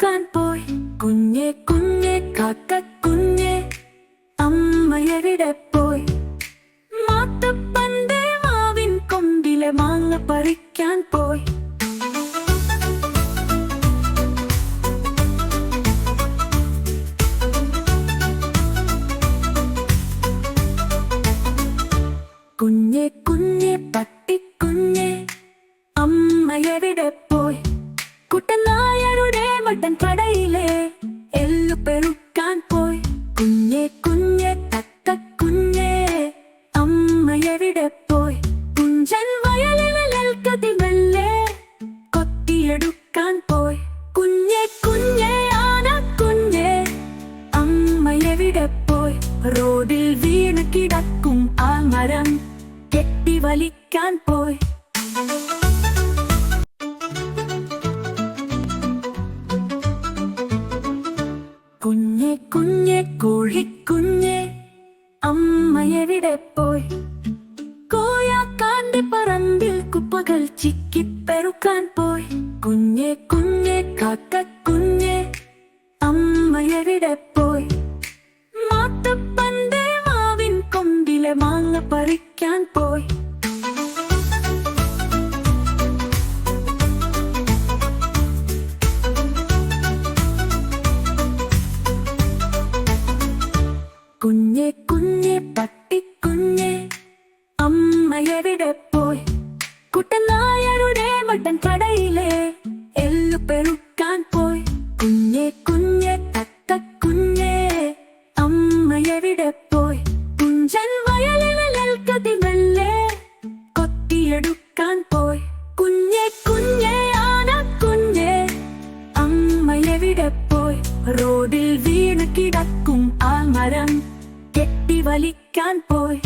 പെറുക്കാൻ പോയി. കുഞ്ഞെ കുഞ്ഞെ കാക്കക്കുഞ്ഞെ അമ്മയെവിടെ പോയി? മാത്തപ്പന്റെ മാവിൻ കൊമ്പിലെ മാങ്ങ പറിക്കാൻ പോയി. കുഞ്ഞെ കുഞ്ഞെ പട്ടിക്കുഞ്ഞെ അമ്മയെവിടെ പോയി? കുട്ടനായരുടെ മട്ടൻ കടയിലെ എല്ലു പെറുക്കാൻ പോയി. കുഞ്ഞെ കുഞ്ഞെ തത്തക്കുഞ്ഞെ അമ്മയെവിടെ പോയി? കുഞ്ചൻ വയലിലെ നെൽക്കതിമല്ലേ കൊത്തിയെടുക്കാൻ പോയി. കുഞ്ഞെ കുഞ്ഞെ ആനക്കുഞ്ഞെ അമ്മയെവിടെ പോയി? റോഡിൽ വീണ് കിടക്കും ആ മരം കെട്ടി വലിക്കാൻ പോയി. കുഞ്ഞെ കുഞ്ഞെ കോഴിക്കുഞ്ഞെ അമ്മയെവിടെ പോയി? കോയാക്കാന്റെ പറമ്പിൽ കുപ്പകൾ ചിക്കിപ്പെറുക്കാൻ പോയി. കുഞ്ഞെ കുഞ്ഞെ കാക്കക്കുഞ്ഞെ അമ്മയെവിടെ പോയി? മാത്തപ്പന്റെ മാവിൻ കൊമ്പിലെ മാങ്ങ പറിക്കാൻ പോയി. കുഞ്ഞെ കുഞ്ഞെ പട്ടിക്കുഞ്ഞെ അമ്മയെവിടെ പോയി? കുട്ടനായരുടെ മട്ടൻ കടയിലെ എല്ലു പെറുക്കാൻ പോയി. കുഞ്ഞെ കുഞ്ഞെ തത്തക്കുഞ്ഞെ അമ്മയെവിടെ പോയി? കുഞ്ചൻ വയലിലെ നെൽക്കതിമല്ലേ കൊത്തിയെടുക്കാൻ പോയി. കുഞ്ഞെ കുഞ്ഞെ ആനക്കുഞ്ഞെ അമ്മയെവിടെ പോയി? റോഡിൽ വീണ് കിടക്കും ആ മരം കെട്ടി വലിക്കാൻ പോയി.